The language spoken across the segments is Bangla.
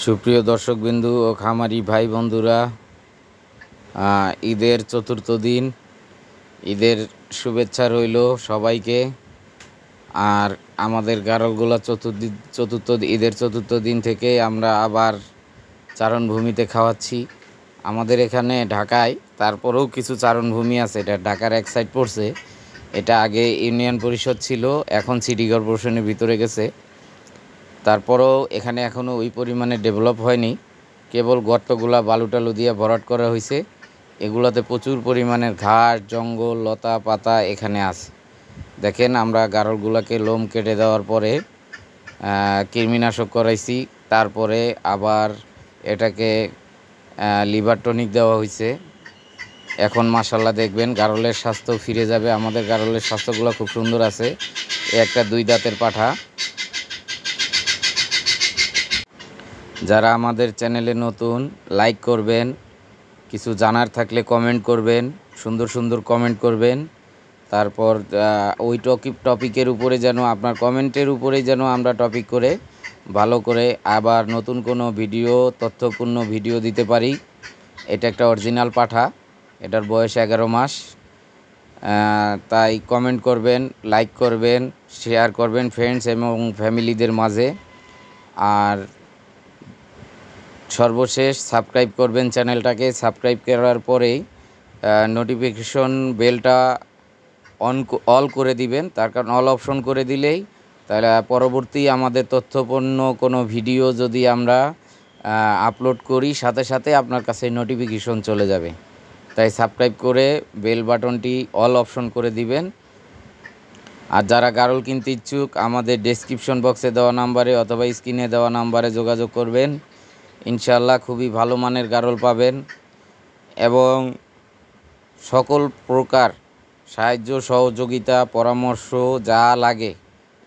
সুপ্রিয় দর্শকবিন্দু ও খামারি ভাই বন্ধুরা, ঈদের চতুর্থ দিন, ঈদের শুভেচ্ছা রইল সবাইকে। আর আমাদের গারলগুলা ঈদের চতুর্থ দিন থেকে আমরা আবার চারণভূমিতে খাওয়াচ্ছি। আমাদের এখানে ঢাকায় তারপরেও কিছু চারণভূমি আছে, এটা ঢাকার এক সাইড পড়ছে। এটা আগে ইউনিয়ন পরিষদ ছিল, এখন সিটি কর্পোরেশনের ভিতরে গেছে। তারপরেও এখানে এখনও ওই পরিমাণে ডেভেলপ হয়নি, কেবল গর্তগুলা বালু টালু দিয়ে ভরাট করা হয়েছে। এগুলোতে প্রচুর পরিমাণের ঘাস, জঙ্গল, লতা পাতা এখানে আছে। দেখেন, আমরা গারলগুলাকে লোম কেটে দেওয়ার পরে কৃমিনাশক করাইছি, তারপরে আবার এটাকে লিভার টনিক দেওয়া হয়েছে। এখন মাশাল্লাহ দেখবেন গারলের স্বাস্থ্য ফিরে যাবে। আমাদের গারলের স্বাস্থ্যগুলো খুব সুন্দর আছে। একটা 2 দাঁতের পাঠা। যারা আমাদের চ্যানেলে নতুন, লাইক করবেন, কিছু জানার থাকলে কমেন্ট করবেন, সুন্দর সুন্দর কমেন্ট করবেন। তারপর ওই টপিকের উপরে যেন আপনার কমেন্টের উপরেই যেন আমরা টপিক করে ভালো করে আবার নতুন কোনো ভিডিও, তথ্যপূর্ণ ভিডিও দিতে পারি। এটা একটা অরিজিনাল পাঠা, এটার বয়স 11 মাস। তাই কমেন্ট করবেন, লাইক করবেন, শেয়ার করবেন ফ্রেন্ডস এবং ফ্যামিলিদের মাঝে। আর সর্বশেষ সাবস্ক্রাইব করবেন চ্যানেলটাকে। সাবস্ক্রাইব করার পরেই নোটিফিকেশন বেলটা অল করে দিবেন, তার কারণ অল অপশন করে দিলেই তাহলে পরবর্তী আমাদের তথ্যপূর্ণ কোনো ভিডিও যদি আমরা আপলোড করি, সাথে সাথে আপনার কাছে নোটিফিকেশন চলে যাবে। তাই সাবস্ক্রাইব করে বেল বাটনটি অল অপশন করে দিবেন। আর যারা গারল কিনতে ইচ্ছুক, আমাদের ডেসক্রিপশন বক্সে দেওয়া নাম্বারে অথবা স্ক্রিনে দেওয়া নাম্বারে যোগাযোগ করবেন। ইনশাল্লাহ খুবই ভালো মানের গারল পাবেন এবং সকল প্রকার সাহায্য, সহযোগিতা, পরামর্শ যা লাগে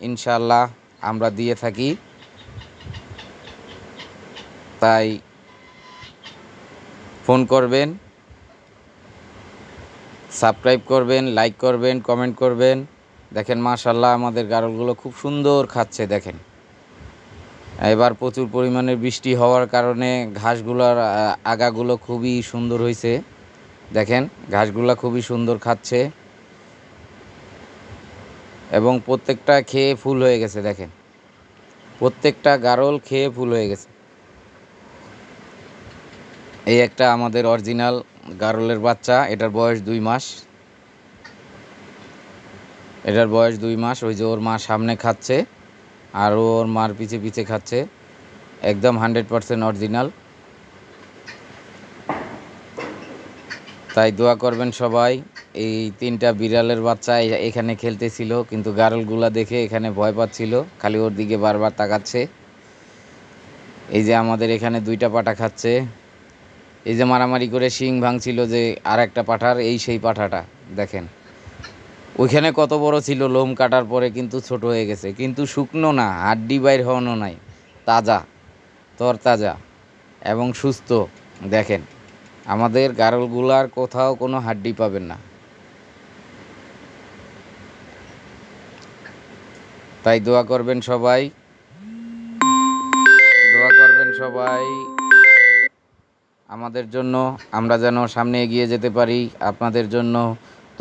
ইনশাল্লাহ আমরা দিয়ে থাকি। তাই ফোন করবেন, সাবস্ক্রাইব করবেন, লাইক করবেন, কমেন্ট করবেন। দেখেন মাশাল্লাহ আমাদের গারলগুলো খুব সুন্দর খাচ্ছে। দেখেন, এবার প্রচুর পরিমাণে বৃষ্টি হওয়ার কারণে ঘাসগুলোর আগাগুলো খুবই সুন্দর হয়েছে। দেখেন ঘাসগুলো খুবই সুন্দর খাচ্ছে এবং প্রত্যেকটা খেয়ে ফুল হয়ে গেছে। দেখেন প্রত্যেকটা গারল খেয়ে ফুল হয়ে গেছে। এই একটা আমাদের অরিজিনাল গারলের বাচ্চা, এটার বয়স 2 মাস। এটার বয়স 2 মাস। ওই যে ওর মা সামনে খাচ্ছে আর ওর মার পিছে পিছে খাচ্ছে। একদম 100% অরিজিনাল। তাই দোয়া করবেন সবাই। এই 3টা বিড়ালের বাচ্চা এখানে খেলতেছিল, কিন্তু গারলগুলা দেখে এখানে ভয় পাচ্ছিল, খালি ওর দিকে বারবার তাকাচ্ছে। এই যে আমাদের এখানে 2টা পাঠা খাচ্ছে। এই যে মারামারি করে শিং ভাঙছিল যে আর একটা পাঠার, এই সেই পাঠাটা দেখেন। ওইখানে কত বড় ছিল, লোম কাটার পরে কিন্তু ছোট হয়ে গেছে, কিন্তু শুকনো না, হাড্ডি বাইর হওয়ানো নাই, তাজা, তরতাজা এবং সুস্থ। দেখেন আমাদের গারলগুলার কোথাও কোনো হাড্ডি পাবেন না। তাই দোয়া করবেন সবাই, দোয়া করবেন সবাই আমাদের জন্য, আমরা যেন সামনে এগিয়ে যেতে পারি, আপনাদের জন্য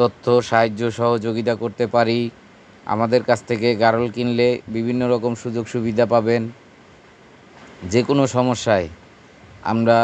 তথ্য, সাহায্য, সহযোগিতা করতে পারি। আমাদের কাছ থেকে গারল কিনলে বিভিন্ন রকম সুযোগ সুবিধা পাবেন। যে কোনো সমস্যায় আমরা